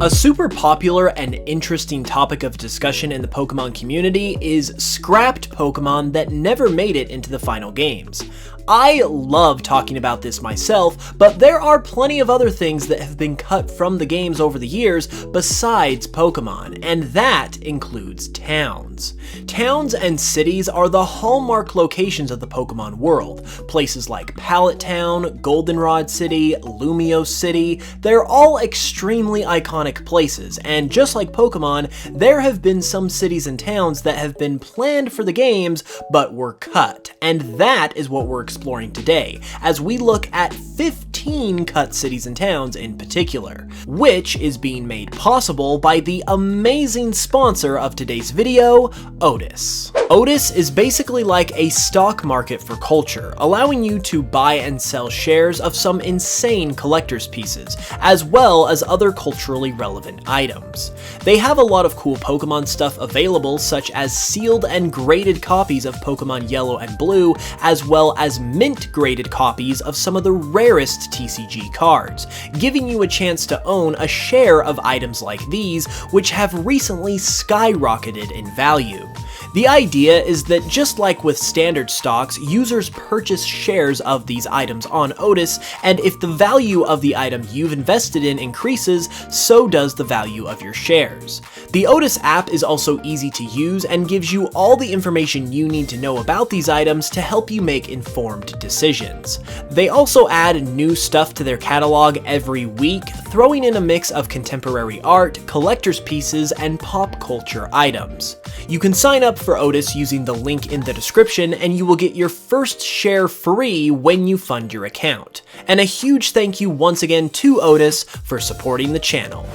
A super popular and interesting topic of discussion in the Pokemon community is scrapped Pokemon that never made it into the final games. I love talking about this myself, but there are plenty of other things that have been cut from the games over the years besides Pokemon, and that includes towns. Towns and cities are the hallmark locations of the Pokemon world. Places like Pallet Town, Goldenrod City, Lumio City, they're all extremely iconic places, and just like Pokemon, there have been some cities and towns that have been planned for the games, but were cut, and that is what we're exploring today, as we look at 15 cut cities and towns in particular, which is being made possible by the amazing sponsor of today's video, Otis. Otis is basically like a stock market for culture, allowing you to buy and sell shares of some insane collector's pieces, as well as other culturally relevant items. They have a lot of cool Pokemon stuff available, such as sealed and graded copies of Pokemon Yellow and Blue, as well as mint graded copies of some of the rarest TCG cards, giving you a chance to own a share of items like these, which have recently skyrocketed in value. The idea is that just like with standard stocks, users purchase shares of these items on Otis, and if the value of the item you've invested in increases, so does the value of your shares. The Otis app is also easy to use and gives you all the information you need to know about these items to help you make informed decisions. They also add new stuff to their catalog every week, throwing in a mix of contemporary art, collector's pieces, and pop culture items. You can sign up for Otis using the link in the description, and you will get your first share free when you fund your account. And a huge thank you once again to Otis for supporting the channel.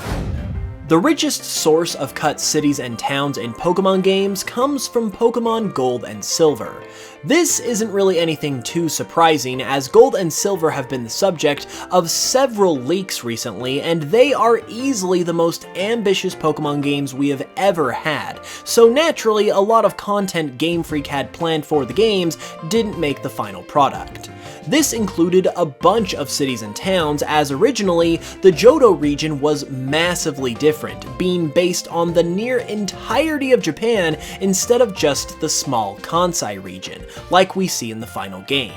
The richest source of cut cities and towns in Pokemon games comes from Pokemon Gold and Silver. This isn't really anything too surprising, as Gold and Silver have been the subject of several leaks recently, and they are easily the most ambitious Pokemon games we have ever had, so naturally a lot of content Game Freak had planned for the games didn't make the final product. This included a bunch of cities and towns, as originally, the Johto region was massively different, being based on the near entirety of Japan instead of just the small Kansai region, like we see in the final game.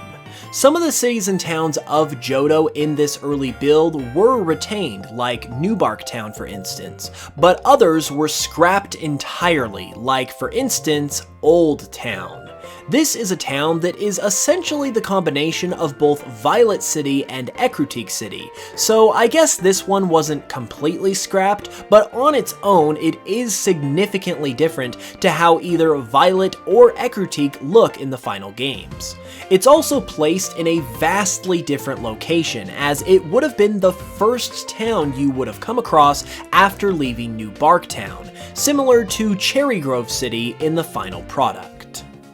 Some of the cities and towns of Johto in this early build were retained, like Newbark Town for instance, but others were scrapped entirely, like for instance, Old Town. This is a town that is essentially the combination of both Violet City and Ecruteak City, so I guess this one wasn't completely scrapped, but on its own it is significantly different to how either Violet or Ecruteak look in the final games. It's also placed in a vastly different location, as it would have been the first town you would have come across after leaving New Bark Town, similar to Cherry Grove City in the final product.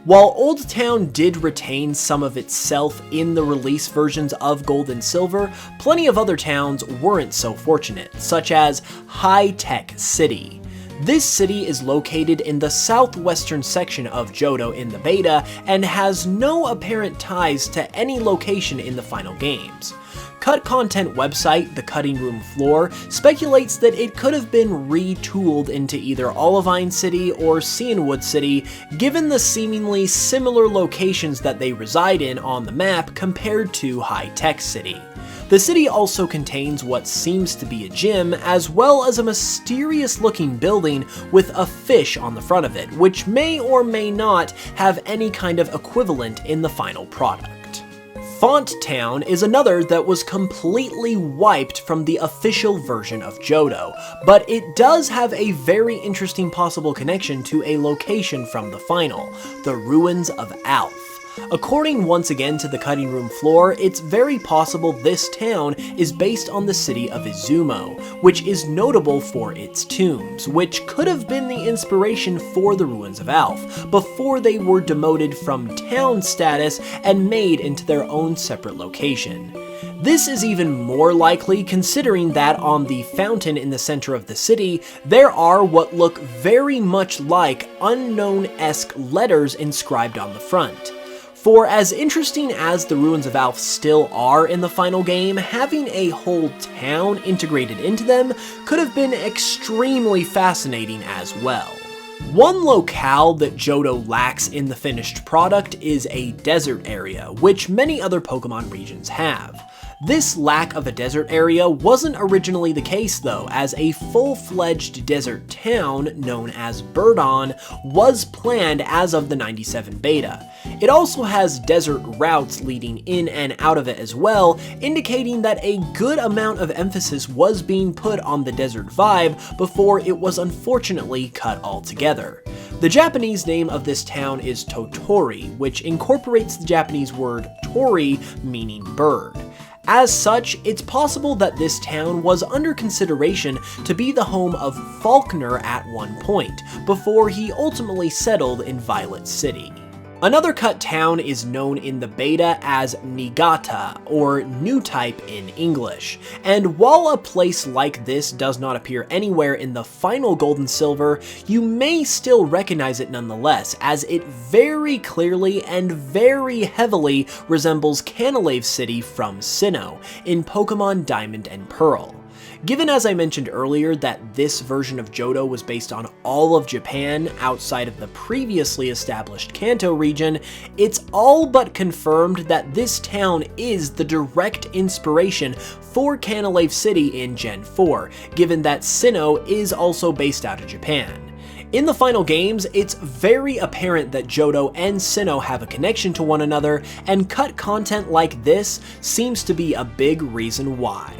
While Old Town did retain some of itself in the release versions of Gold and Silver, plenty of other towns weren't so fortunate, such as High Tech City. This city is located in the southwestern section of Johto in the beta, and has no apparent ties to any location in the final games. Cut content website The Cutting Room Floor speculates that it could have been retooled into either Olivine City or Cianwood City, given the seemingly similar locations that they reside in on the map compared to High Tech City. The city also contains what seems to be a gym, as well as a mysterious looking building with a fish on the front of it, which may or may not have any kind of equivalent in the final product. Font Town is another that was completely wiped from the official version of Johto, but it does have a very interesting possible connection to a location from the final, the Ruins of Alph. According once again to the Cutting Room Floor, it's very possible this town is based on the city of Izumo, which is notable for its tombs, which could have been the inspiration for the Ruins of Alph, before they were demoted from town status and made into their own separate location. This is even more likely considering that on the fountain in the center of the city, there are what look very much like unknown-esque letters inscribed on the front. For as interesting as the Ruins of Alph still are in the final game, having a whole town integrated into them could have been extremely fascinating as well. One locale that Johto lacks in the finished product is a desert area, which many other Pokemon regions have. This lack of a desert area wasn't originally the case though, as a full-fledged desert town known as Birdon was planned as of the 97 beta. It also has desert routes leading in and out of it as well, indicating that a good amount of emphasis was being put on the desert vibe before it was unfortunately cut altogether. The Japanese name of this town is Totori, which incorporates the Japanese word tori, meaning bird. As such, it's possible that this town was under consideration to be the home of Falkner at one point, before he ultimately settled in Violet City. Another cut town is known in the beta as Niigata, or New Type in English, and while a place like this does not appear anywhere in the final Gold and Silver, you may still recognize it nonetheless, as it very clearly and very heavily resembles Canalave City from Sinnoh in Pokemon Diamond and Pearl. Given, as I mentioned earlier, that this version of Johto was based on all of Japan outside of the previously established Kanto region, it's all but confirmed that this town is the direct inspiration for Canalave City in Gen 4, given that Sinnoh is also based out of Japan. In the final games, it's very apparent that Johto and Sinnoh have a connection to one another, and cut content like this seems to be a big reason why.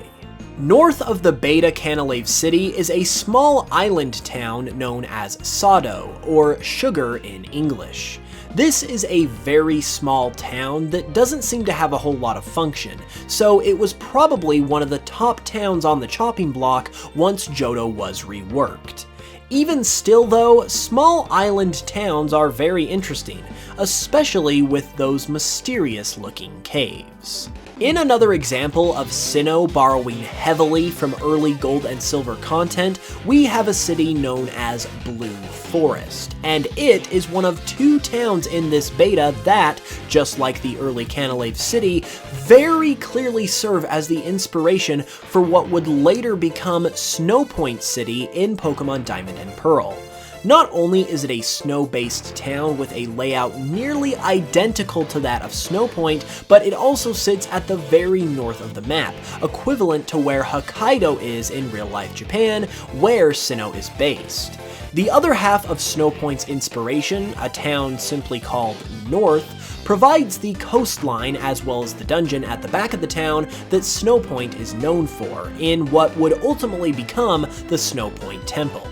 North of the beta Canalave City is a small island town known as Sado, or Sugar in English. This is a very small town that doesn't seem to have a whole lot of function, so it was probably one of the top towns on the chopping block once Johto was reworked. Even still though, small island towns are very interesting, especially with those mysterious looking caves. In another example of Sinnoh borrowing heavily from early Gold and Silver content, we have a city known as Blue Forest, and it is one of two towns in this beta that, just like the early Canalave City, very clearly serve as the inspiration for what would later become Snow Point City in Pokemon Diamond and Pearl. Not only is it a snow-based town with a layout nearly identical to that of Snow Point, but it also sits at the very north of the map, equivalent to where Hokkaido is in real-life Japan, where Sinnoh is based. The other half of Snow Point's inspiration, a town simply called North, provides the coastline as well as the dungeon at the back of the town that Snow Point is known for, in what would ultimately become the Snow Point Temple.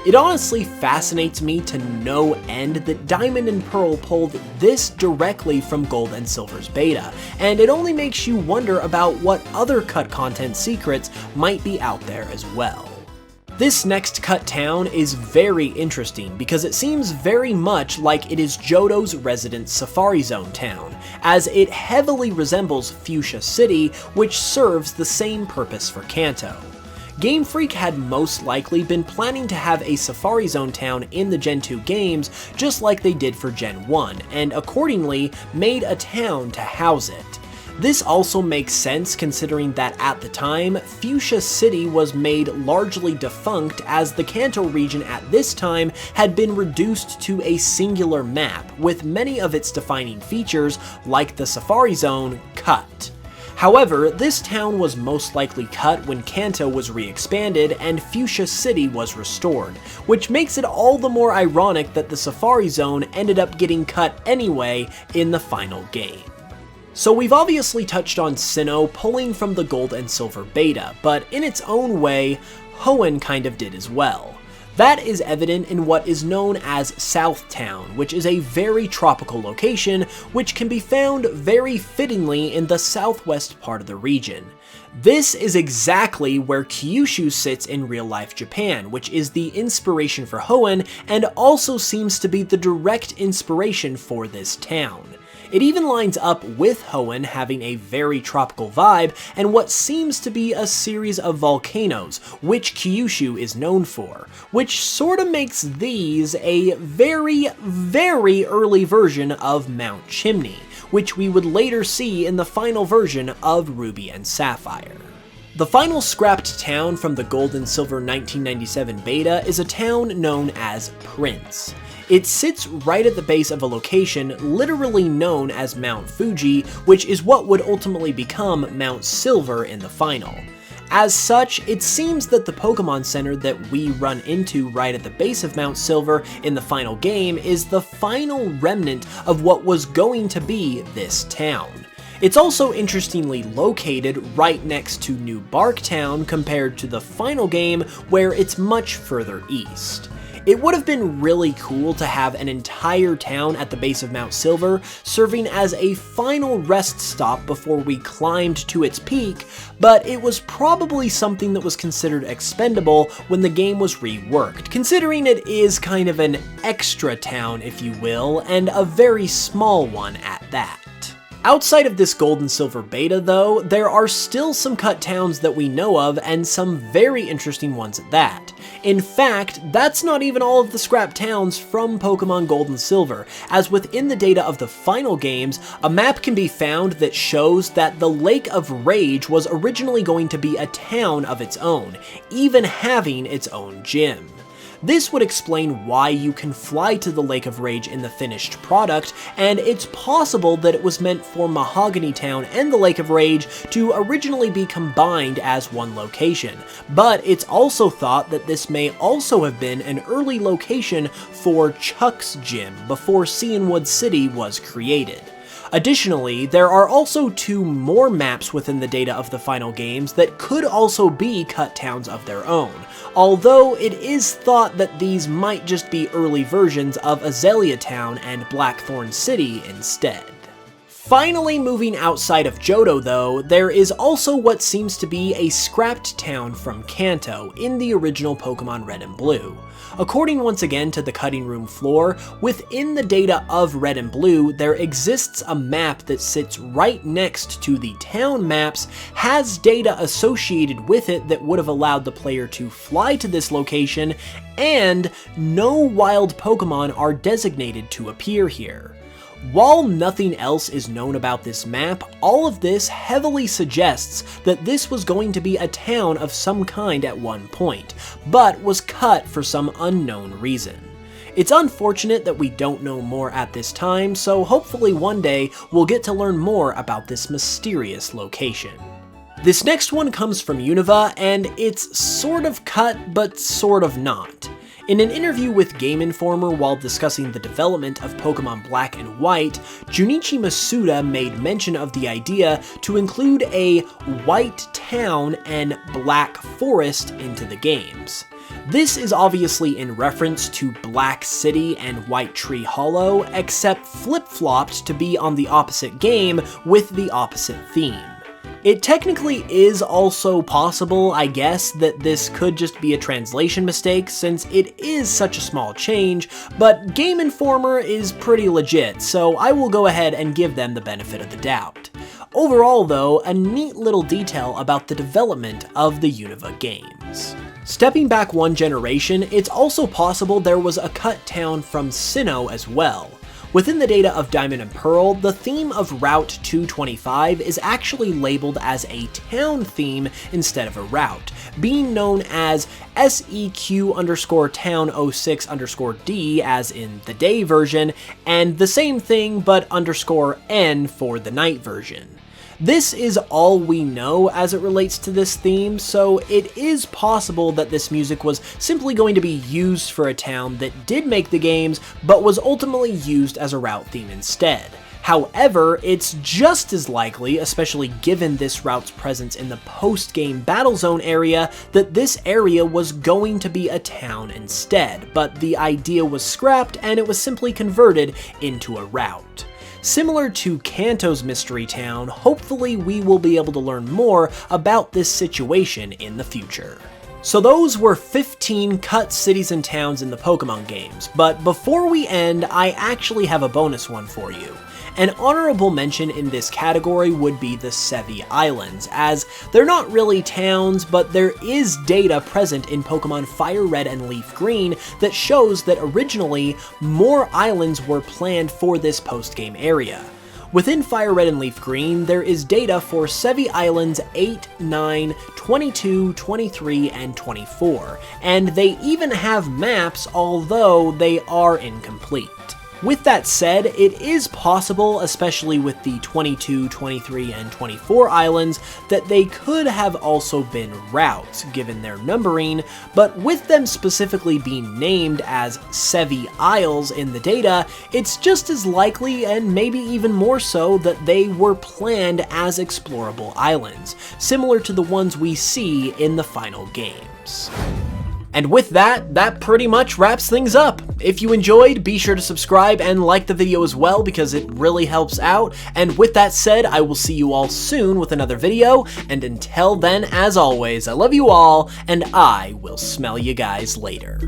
It honestly fascinates me to no end that Diamond and Pearl pulled this directly from Gold and Silver's beta, and it only makes you wonder about what other cut content secrets might be out there as well. This next cut town is very interesting because it seems very much like it is Johto's resident Safari Zone town, as it heavily resembles Fuchsia City, which serves the same purpose for Kanto. Game Freak had most likely been planning to have a Safari Zone town in the Gen 2 games just like they did for Gen 1, and accordingly made a town to house it. This also makes sense considering that at the time, Fuchsia City was made largely defunct as the Kanto region at this time had been reduced to a singular map, with many of its defining features, like the Safari Zone, cut. However, this town was most likely cut when Kanto was re-expanded and Fuchsia City was restored, which makes it all the more ironic that the Safari Zone ended up getting cut anyway in the final game. So we've obviously touched on Sinnoh pulling from the Gold and Silver beta, but in its own way, Hoenn kind of did as well. That is evident in what is known as South Town, which is a very tropical location, which can be found very fittingly in the southwest part of the region. This is exactly where Kyushu sits in real-life Japan, which is the inspiration for Hoenn, and also seems to be the direct inspiration for this town. It even lines up with Hoenn having a very tropical vibe and what seems to be a series of volcanoes, which Kyushu is known for, which sorta makes these a very, very early version of Mount Chimney, which we would later see in the final version of Ruby and Sapphire. The final scrapped town from the Gold and Silver 1997 beta is a town known as Prince. It sits right at the base of a location literally known as Mount Fuji, which is what would ultimately become Mount Silver in the final. As such, it seems that the Pokemon Center that we run into right at the base of Mount Silver in the final game is the final remnant of what was going to be this town. It's also interestingly located right next to New Barktown compared to the final game where it's much further east. It would have been really cool to have an entire town at the base of Mount Silver, serving as a final rest stop before we climbed to its peak, but it was probably something that was considered expendable when the game was reworked, considering it is kind of an extra town, if you will, and a very small one at that. Outside of this Gold and Silver beta though, there are still some cut towns that we know of and some very interesting ones at that. In fact, that's not even all of the scrap towns from Pokemon Gold and Silver, as within the data of the final games, a map can be found that shows that the Lake of Rage was originally going to be a town of its own, even having its own gym. This would explain why you can fly to the Lake of Rage in the finished product, and it's possible that it was meant for Mahogany Town and the Lake of Rage to originally be combined as one location, but it's also thought that this may also have been an early location for Chuck's gym before Cianwood City was created. Additionally, there are also 2 more maps within the data of the final games that could also be cut towns of their own, although it is thought that these might just be early versions of Azalea Town and Blackthorn City instead. Finally, moving outside of Johto though, there is also what seems to be a scrapped town from Kanto in the original Pokemon Red and Blue. According once again to the cutting room floor, within the data of Red and Blue, there exists a map that sits right next to the town maps, has data associated with it that would have allowed the player to fly to this location, and no wild Pokemon are designated to appear here. While nothing else is known about this map, all of this heavily suggests that this was going to be a town of some kind at one point, but was cut for some unknown reason. It's unfortunate that we don't know more at this time, so hopefully one day we'll get to learn more about this mysterious location. This next one comes from Unova, and it's sort of cut, but sort of not. In an interview with Game Informer while discussing the development of Pokemon Black and White, Junichi Masuda made mention of the idea to include a white town and black forest into the games. This is obviously in reference to Black City and White Tree Hollow, except flip-flopped to be on the opposite game with the opposite theme. It technically is also possible, I guess, that this could just be a translation mistake since it is such a small change, but Game Informer is pretty legit, so I will go ahead and give them the benefit of the doubt. Overall though, a neat little detail about the development of the Unova games. Stepping back one generation, it's also possible there was a cut town from Sinnoh as well. Within the data of Diamond and Pearl, the theme of Route 225 is actually labeled as a town theme instead of a route, being known as SEQ_town06_D as in the day version, and the same thing but _N for the night version. This is all we know as it relates to this theme, so it is possible that this music was simply going to be used for a town that did make the games, but was ultimately used as a route theme instead. However, it's just as likely, especially given this route's presence in the post-game Battle Zone area, that this area was going to be a town instead, but the idea was scrapped and it was simply converted into a route. Similar to Kanto's Mystery Town, hopefully we will be able to learn more about this situation in the future. So those were 15 cut cities and towns in the Pokemon games, but before we end, I actually have a bonus one for you. An honorable mention in this category would be the Sevi Islands, as they're not really towns, but there is data present in Pokemon Fire Red and Leaf Green that shows that originally more islands were planned for this post-game area. Within Fire Red and Leaf Green, there is data for Sevi Islands 8, 9, 22, 23, and 24, and they even have maps, although they are incomplete. With that said, it is possible, especially with the 22, 23, and 24 islands, that they could have also been routes, given their numbering, but with them specifically being named as Sevi Isles in the data, it's just as likely, and maybe even more so, that they were planned as explorable islands, similar to the ones we see in the final games. And with that pretty much wraps things up. If you enjoyed, be sure to subscribe and like the video as well because it really helps out. And with that said, I will see you all soon with another video, and until then, as always, I love you all, and I will smell you guys later.